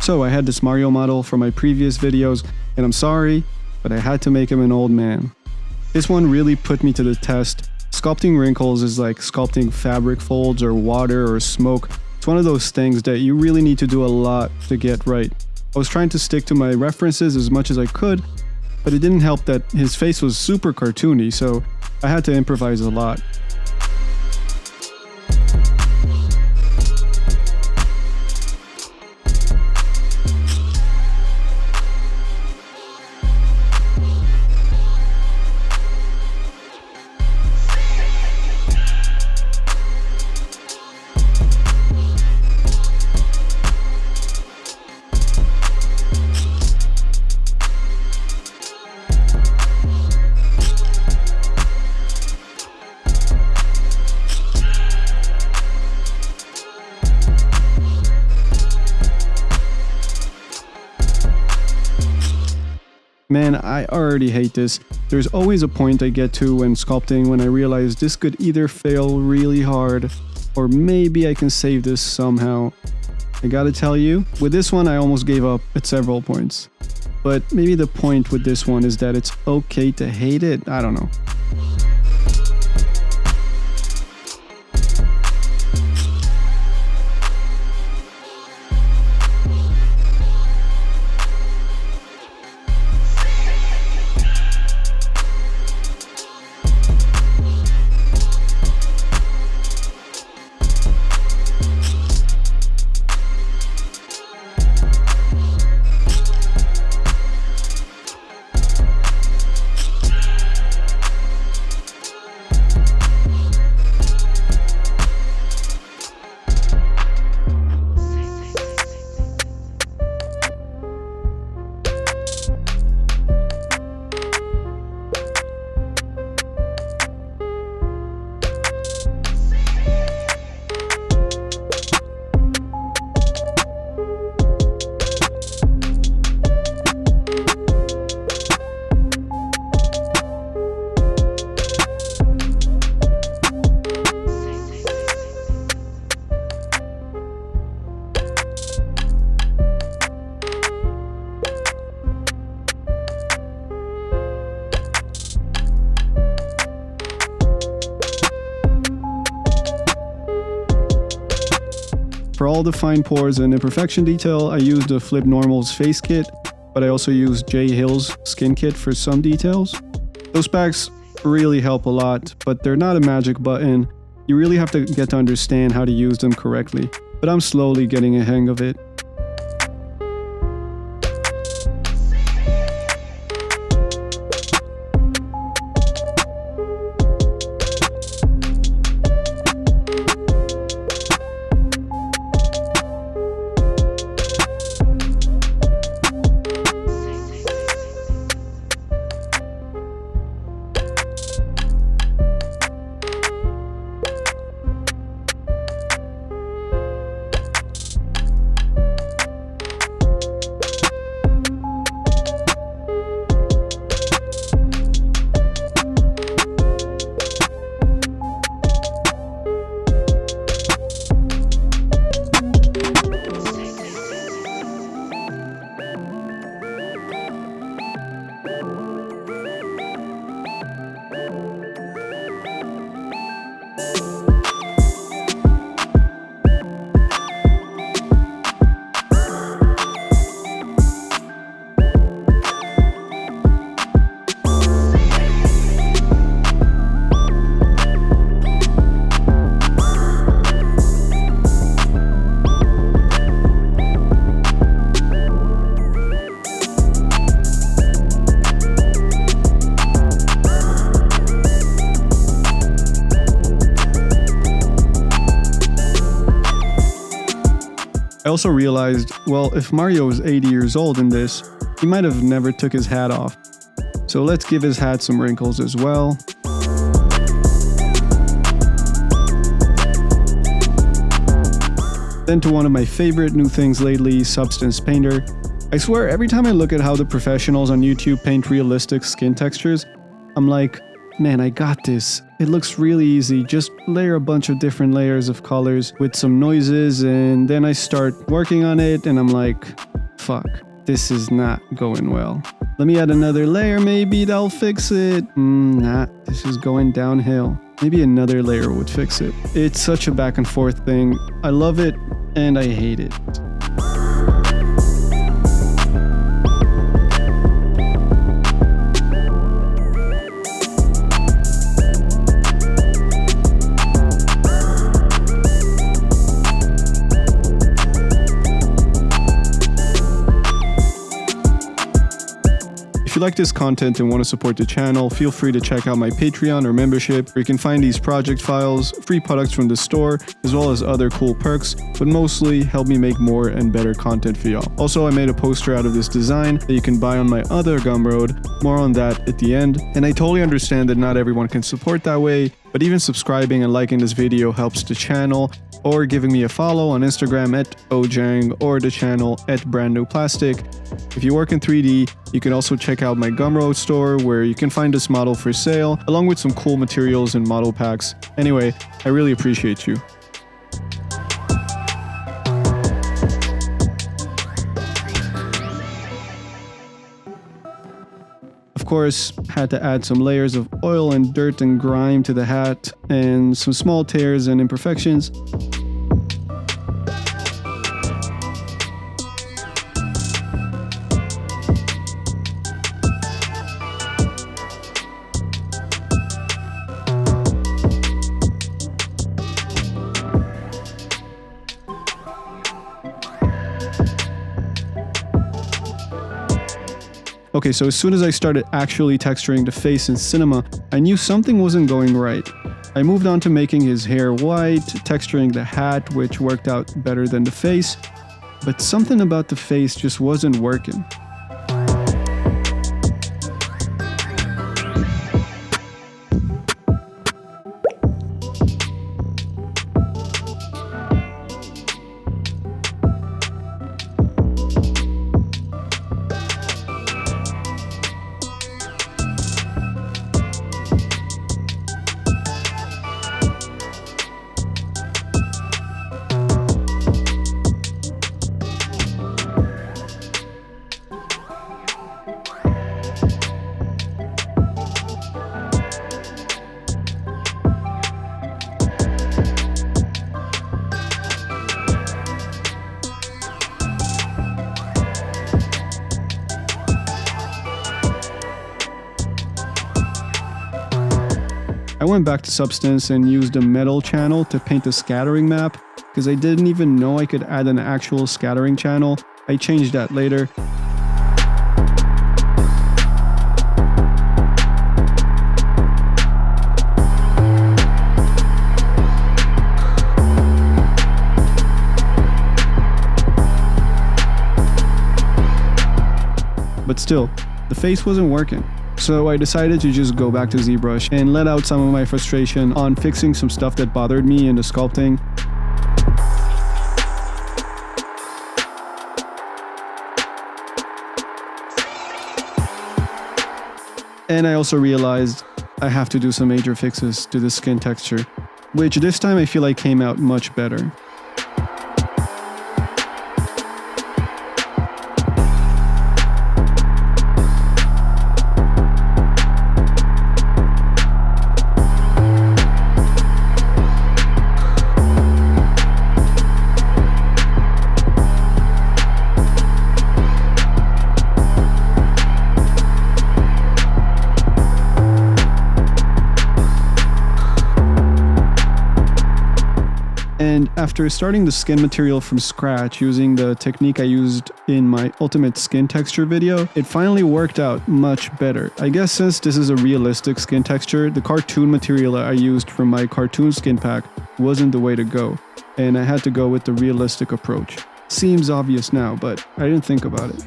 So I had this Mario model from my previous videos, and I'm sorry, but I had to make him an old man. This one really put me to the test. Sculpting wrinkles is like sculpting fabric folds or water or smoke. It's one of those things that you really need to do a lot to get right. I was trying to stick to my references as much as I could, but it didn't help that his face was super cartoony, so I had to improvise a lot. Man, I already hate this. There's always a point I get to when sculpting when I realize this could either fail really hard, or maybe I can save this somehow. I gotta tell you, with this one I almost gave up at several points. But maybe the point with this one is that it's okay to hate it, I don't know. For all the fine pores and imperfection detail, I used the Flip Normal's face kit, but I also used J. Hill's skin kit for some details. Those packs really help a lot, but they're not a magic button. You really have to get to understand how to use them correctly, but I'm slowly getting a hang of it. I also realized, well, if Mario is 80 years old in this, he might have never took his hat off. So let's give his hat some wrinkles as well. Then to one of my favorite new things lately, Substance Painter. I swear every time I look at how the professionals on YouTube paint realistic skin textures, I'm like, man, I got this. It looks really easy. Just layer a bunch of different layers of colors with some noises, and then I start working on it and I'm like, fuck, this is not going well. Let me add another layer, maybe that'll fix it. Nah, this is going downhill. Maybe another layer would fix it. It's such a back and forth thing. I love it and I hate it. If you like this content and want to support the channel, feel free to check out my Patreon or membership, where you can find these project files, free products from the store, as well as other cool perks, but mostly help me make more and better content for y'all. Also, I made a poster out of this design that you can buy on my other Gumroad, more on that at the end, and I totally understand that not everyone can support that way, but even subscribing and liking this video helps the channel, or giving me a follow on Instagram at ojang or the channel at brandnewplastic. If you work in 3D, you can also check out my Gumroad store where you can find this model for sale, along with some cool materials and model packs. Anyway, I really appreciate you. Of course, had to add some layers of oil and dirt and grime to the hat, and some small tears and imperfections. Okay, so as soon as I started actually texturing the face in Cinema, I knew something wasn't going right. I moved on to making his hair white, texturing the hat, which worked out better than the face, but something about the face just wasn't working. I went back to Substance and used a metal channel to paint a scattering map, because I didn't even know I could add an actual scattering channel. I changed that later. But still, the face wasn't working. So I decided to just go back to ZBrush and let out some of my frustration on fixing some stuff that bothered me in the sculpting. And I also realized I have to do some major fixes to the skin texture, which this time I feel like came out much better. And after starting the skin material from scratch using the technique I used in my ultimate skin texture video, it finally worked out much better. I guess since this is a realistic skin texture, the cartoon material I used from my cartoon skin pack wasn't the way to go, and I had to go with the realistic approach. Seems obvious now, but I didn't think about it.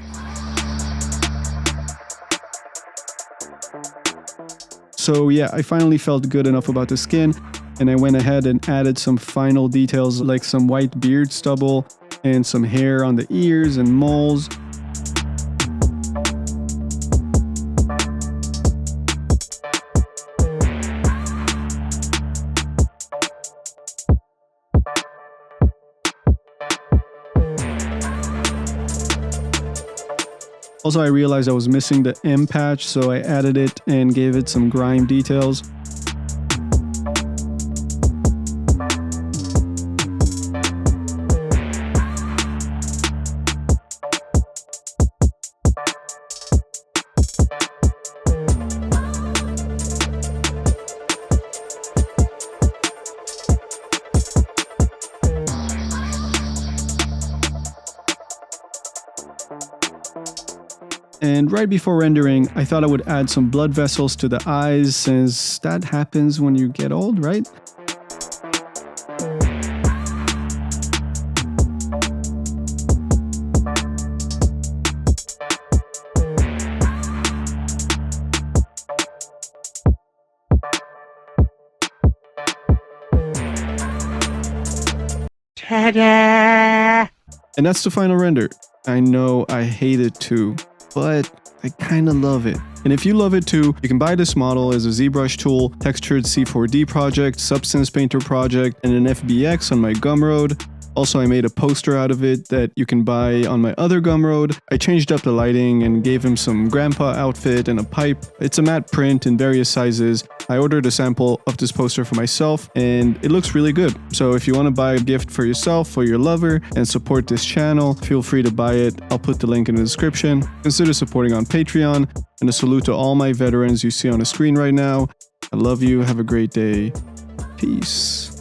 So yeah, I finally felt good enough about the skin, and I went ahead and added some final details like some white beard stubble and some hair on the ears and moles. Also, I realized I was missing the M patch, so I added it and gave it some grime details. And right before rendering, I thought I would add some blood vessels to the eyes, since that happens when you get old, right? Ta-da! And that's the final render. I know I hate it too, but I kinda love it. And if you love it too, you can buy this model as a ZBrush tool, textured C4D project, Substance Painter project, and an FBX on my Gumroad. Also, I made a poster out of it that you can buy on my other Gumroad. I changed up the lighting and gave him some grandpa outfit and a pipe. It's a matte print in various sizes. I ordered a sample of this poster for myself and it looks really good. So if you want to buy a gift for yourself or your lover and support this channel, feel free to buy it. I'll put the link in the description. Consider supporting on Patreon, and a salute to all my veterans you see on the screen right now. I love you. Have a great day. Peace.